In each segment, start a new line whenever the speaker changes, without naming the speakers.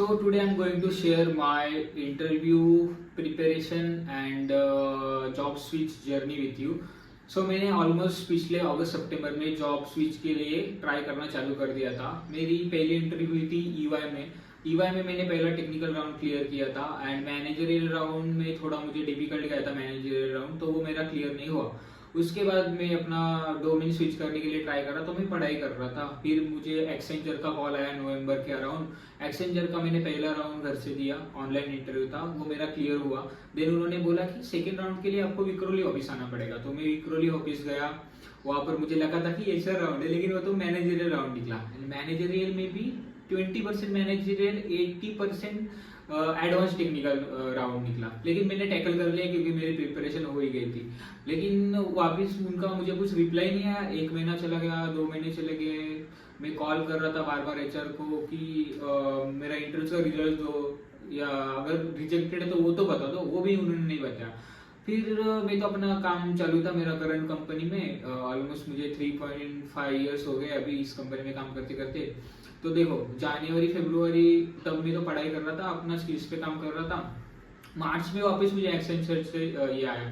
So today I'm going to share my interview preparation and job switch journey with you. So मैंने almost पिछले अगस्त सितंबर में job switch के लिए try करना चालू कर दिया था। मेरी पहली इंटरव्यू हुई थी ईवाई में। ईवाई में मैंने पहला टेक्निकल राउंड क्लियर किया था एंड मैनेजरियल राउंड में थोड़ा मुझे डिफिकल्ट गया था मैनेजरियल राउंड, तो वो मेरा क्लियर नहीं हुआ। उसके बाद मैं अपना डोमेन स्विच करने के लिए ट्राई कर रहा, तो मैं पढ़ाई कर रहा था। फिर मुझे एक्सेंचर का कॉल आया नवंबर के अराउंड। एक्सेंचर का मैंने पहला राउंड घर से दिया, ऑनलाइन इंटरव्यू था, वो मेरा क्लियर हुआ। देन उन्होंने बोला कि सेकेंड राउंड के लिए आपको विक्रोली ऑफिस आना पड़ेगा, तो मैं विक्रोली ऑफिस गया। वहाँ पर मुझे लगा था कि एचआर राउंड है, लेकिन वो तो मैनेजरियल राउंड निकला। मैनेजरियल में भी 20% मैनेजरियल, 80% एडवांस टेक्निकल राउंड निकला। लेकिन मैंने टैकल कर लिया क्योंकि मेरी प्रिपरेशन हो ही गई थी। लेकिन वापस उनका मुझे कुछ रिप्लाई नहीं आया। 1 महीना चला गया, 2 महीने चले गए। मैं कॉल कर रहा था बार बार एचआर को कि मेरा इंटरव्यू का रिजल्ट दो, या अगर रिजेक्टेड है तो वो तो बता दो, वो भी उन्होंने नहीं बताया। फिर मैं तो अपना काम चालू था मेरा करंट कंपनी में। ऑलमोस्ट मुझे 3.5 ईयर्स हो गए अभी इस कंपनी में काम करते करते। तो देखो, जनवरी फरवरी तब मैं तो पढ़ाई कर रहा था, अपना स्किल्स पे काम कर रहा था। मार्च में वापस मुझे एक्सेंचर से ये आया,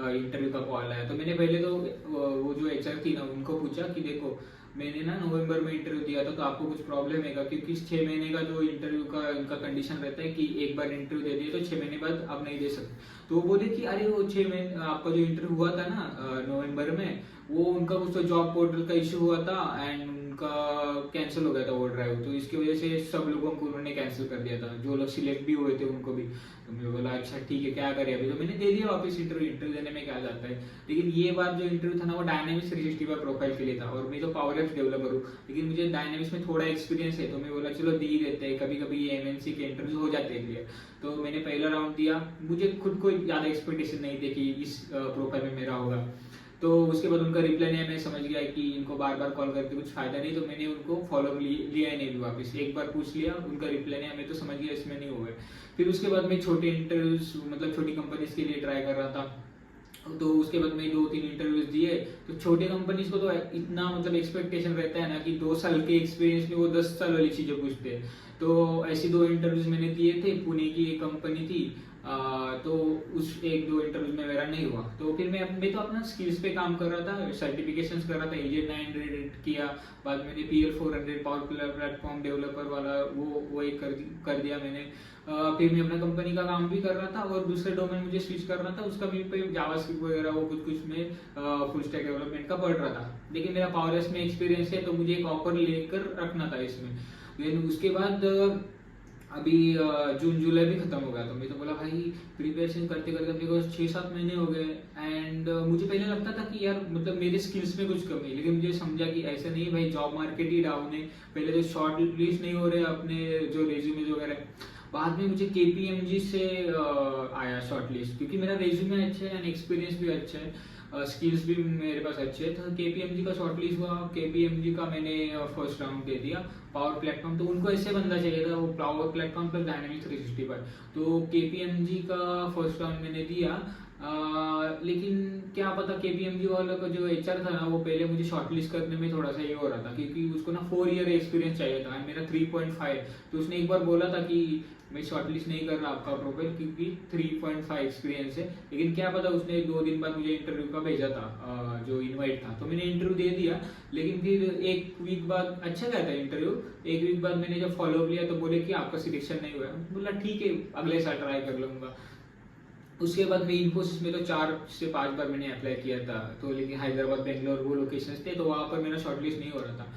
इंटरव्यू का कॉल आया। तो मैंने पहले तो वो जो एचआर थी ना, उनको पूछा कि देखो, मैंने ना नवंबर में इंटरव्यू दिया था, तो आपको कुछ प्रॉब्लम है क्या? क्योंकि 6 महीने का जो इंटरव्यू का इनका कंडीशन रहता है कि एक बार इंटरव्यू दे दिए तो 6 महीने बाद आप नहीं दे सकते। तो वो बोले कि अरे वो 6 महीने आपका जो इंटरव्यू हुआ था ना नवंबर में, वो उनका कुछ तो जॉब पोर्टल का इशू हुआ था एंड उनका कैंसिल हो गया था वो ड्राइव। तो इसकी वजह से सब लोगों को उन्होंने कैंसिल कर दिया था, जो लोग सिलेक्ट भी हुए थे उनको भी। तो मैं बोला अच्छा ठीक है, क्या करें अभी। तो मैंने दे दिया वापस इंटरव्यू देने में क्या जाता है। लेकिन ये बार जो इंटरव्यू था ना, वो डायनेमिक्स 365 प्रोफाइल के लिए था और मैं तो पावर एप्स डेवलपर हूँ, लेकिन मुझे डायनेमिक्स में थोड़ा एक्सपीरियंस है। तो मैं बोला चलो दे ही देते हैं, कभी कभी ये एमएनसी के इंटरव्यू हो जाते हैं क्लियर। तो मैंने पहला राउंड दिया। मुझे खुद को ज़्यादा एक्सपेक्टेशन नहीं थी कि इस प्रोफाइल में मेरा होगा। तो उसके बाद उनका रिप्लाई नहीं, मैं समझ गया कि इनको बार बार कॉल करके कुछ फायदा नहीं, तो मैंने उनको फॉलो लिया ही नहीं वापस। एक बार पूछ लिया, उनका रिप्लाई नहीं, मैं तो समझ गया इसमें नहीं हुआ। फिर उसके बाद मैं छोटे इंटरव्यूज, मतलब छोटी कंपनीज के लिए ट्राई कर रहा था। तो उसके बाद मैं 2-3 इंटरव्यूज दिए। तो छोटे कंपनीज को तो इतना मतलब एक्सपेक्टेशन रहता है ना कि 2 साल के एक्सपीरियंस में वो 10 साल वाली चीजें पूछते हैं। तो ऐसे 2 इंटरव्यूज मैंने दिए थे। पुणे की एक कंपनी थी, तो उस 1-2 इंटरव्यूज में मेरा नहीं हुआ। तो फिर मैं तो अपना स्किल्स पे काम कर रहा था, सर्टिफिकेशंस कर रहा था। एजेड 900 किया, बाद मैंने PL 400 पावर प्लेटफॉर्म डेवलपर वाला वो एक कर दिया मैंने। फिर मैं अपना कंपनी का काम भी कर रहा था और दूसरे डोमेन मुझे स्विच करना था, उसका भी जावास्क्रिप्ट वगैरह वो कुछ कुछ में फुल स्टैक डेवलपमेंट का पढ़ रहा था। लेकिन मेरा पावर एप्स में एक्सपीरियंस है, तो मुझे एक ऑफर लेकर रखना था इसमें। लेकिन उसके बाद अभी जून जुलाई भी खत्म हो गया। तो मैं तो बोला भाई, प्रिपरेशन करते करते अपने को 6-7 महीने हो गए एंड मुझे पहले लगता था कि यार मतलब मेरे स्किल्स में कुछ कमी है। लेकिन मुझे समझा कि ऐसा नहीं है भाई, जॉब मार्केट ही डाउन है। पहले तो शॉर्ट लिस्ट नहीं हो रहे अपने जो रेज्यूमे वगैरह। बाद में मुझे KPMG से आया शॉर्ट लिस्ट, क्योंकि मेरा रेज्यूमे अच्छा है एंड एक्सपीरियंस भी अच्छा है, स्किल्स भी मेरे पास अच्छे हैं। तो KPMG का शॉर्ट लिस्ट हुआ। KPMG का मैंने फर्स्ट राउंड दे दिया। पावर प्लेटफॉर्म, तो उनको ऐसे बंदा चाहिए था, वो पावर प्लेटफॉर्म प्लस डायनेमिक्स 365। तो KPMG का फर्स्ट राउंड मैंने दिया। लेकिन क्या पता KPMG वालों का जो HR था ना, वो पहले मुझे शॉर्टलिस्ट करने में थोड़ा सा ये हो रहा था, क्योंकि उसको ना 4 ईयर एक्सपीरियंस चाहिए था, मेरा 3.5। तो उसने एक बार बोला था कि मैं शॉर्टलिस्ट नहीं कर रहा आपका प्रोफाइल क्योंकि 3.5 एक्सपीरियंस है। लेकिन क्या पता, उसने 2 दिन बाद मुझे इंटरव्यू का भेजा था, जो इनवाइट था। तो मैंने इंटरव्यू दे दिया। लेकिन फिर 1 वीक बाद अच्छा गया था इंटरव्यू। 1 वीक बाद मैंने जब फॉलोअप लिया तो बोले कि आपका सिलेक्शन नहीं हुआ। बोला ठीक है, अगले साल ट्राई कर लूंगा। उसके बाद मैं इन्फोसिस में तो 4 से 5 बार मैंने अप्लाई किया था। तो लेकिन हैदराबाद, बेंगलोर वो लोकेशंस थे, तो वहाँ पर मेरा शॉर्टलिस्ट नहीं हो रहा था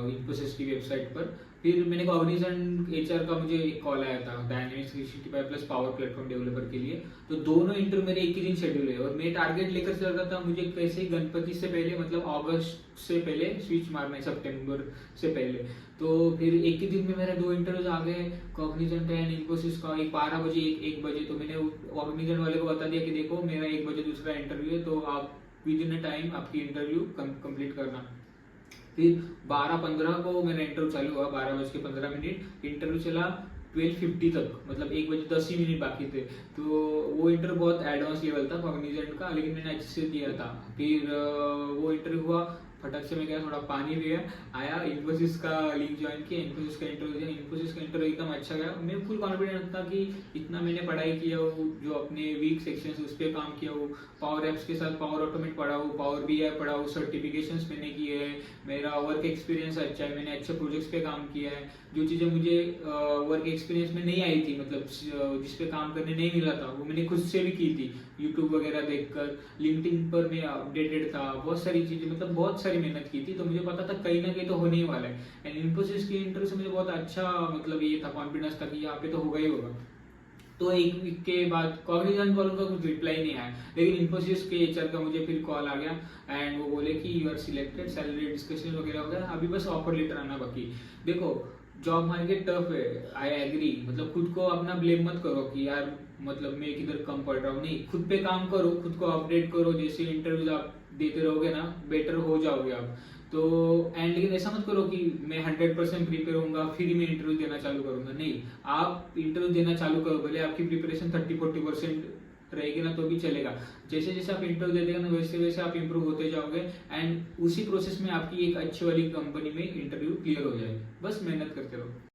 इन्फोसिस की वेबसाइट पर। फिर मैंने कॉग्निजेंट HR का मुझे एक कॉल आया था dynamics 365 plus power platform developer के लिए। तो दोनों इंटरव्यू मेरे एक ही दिन शेड्यूल है और मैं टारगेट लेकर चल रहा था, मुझे कैसे गणपति से पहले, मतलब अगस्त से पहले स्विच मारना है, सितंबर से पहले। तो फिर एक ही दिन में मेरे 2 इंटरव्यूज आ गए, कॉग्निजेंट एंड इन्फोसिस का। एक 12 बजे, एक बजे। तो मैंने कॉग्निजेंट वाले को बता दिया कि देखो मेरा 1 बजे दूसरा इंटरव्यू है, तो आप विद इन अ टाइम आपकी इंटरव्यू कंप्लीट करना। फिर 12:15 को मेरा इंटरव्यू चालू हुआ, 12:15 इंटरव्यू चला 12:50 तक, मतलब 1 बजे 10 ही मिनट बाकी थे। तो वो इंटरव्यू बहुत एडवांस लेवल था कॉग्निजेंट का, लेकिन मैंने अच्छे से दिया था। फिर वो इंटरव्यू हुआ, फटक से मैं गया, थोड़ा पानी लिया, आया, इन्फोसिस का लिंक ज्वाइन किया, इन्फोसिस का इंटरव्यू दिया, इन्फोसिस का इंटरव्यू एकदम अच्छा गया। मैं फुल कॉन्फिडेंट था कि इतना मैंने पढ़ाई किया हो, जो अपने वीक सेक्शन उस पर काम किया हो, पावर एप्स के साथ पावर ऑटोमेट पढ़ा हो, पावर बी आई पढ़ा हो, सर्टिफिकेशंस मैंने किए हैं, मेरा वर्क एक्सपीरियंस अच्छा है, मैंने अच्छे प्रोजेक्ट्स पे काम किया है। जो चीज़ें मुझे वर्क एक्सपीरियंस में नहीं आई थी, मतलब जिस पे काम करने नहीं मिला था, वो मैंने खुद से भी की थी, यूट्यूब वगैरह देखकर, लिंक्डइन पर मैं अपडेटेड था, बहुत सारी चीज़ें, मतलब बहुत सारी मेहनत की थी, तो मुझे पता था कहीं ना कहीं तो होने ही वाला है। एंड इन्फोसिस की इंटरव्यू से मुझे बहुत अच्छा मतलब ये था, कॉन्फिडेंस था कि यहाँ पे तो होगा ही होगा। तो एक वीक के बाद कॉग्निजेंट वालों का कुछ रिप्लाई नहीं आया, लेकिन इन्फोसिस के एचआर का मुझे फिर कॉल आ गया एंड वो बोले कि you are selected, salary discussion वगैरह हो गया, अभी बस ऑफर लेटर आना बाकी। देखो, जॉब मार्केट टफ है, आई एग्री, मतलब खुद को अपना ब्लेम मत करो कि यार मतलब मैं किधर कम पड़ रहा हूँ, नहीं, खुद पे काम करो, खुद को अपडेट करो, जैसे इंटरव्यूज आप देते रहोगे ना, बेटर हो जाओगे आप। तो एंड लेकिन ऐसा मत करो कि मैं 100% प्रिपेयर होऊंगा फिर मैं इंटरव्यू देना चालू करूंगा, नहीं, आप इंटरव्यू देना चालू करो, भले आपकी प्रिपरेशन 30-40% रहेगी ना तो भी चलेगा। जैसे जैसे आप इंटरव्यू देते ना वैसे वैसे आप इंप्रूव होते जाओगे एंड उसी प्रोसेस में आपकी एक अच्छी वाली कंपनी में इंटरव्यू क्लियर हो जाएगी। बस मेहनत करते रहो।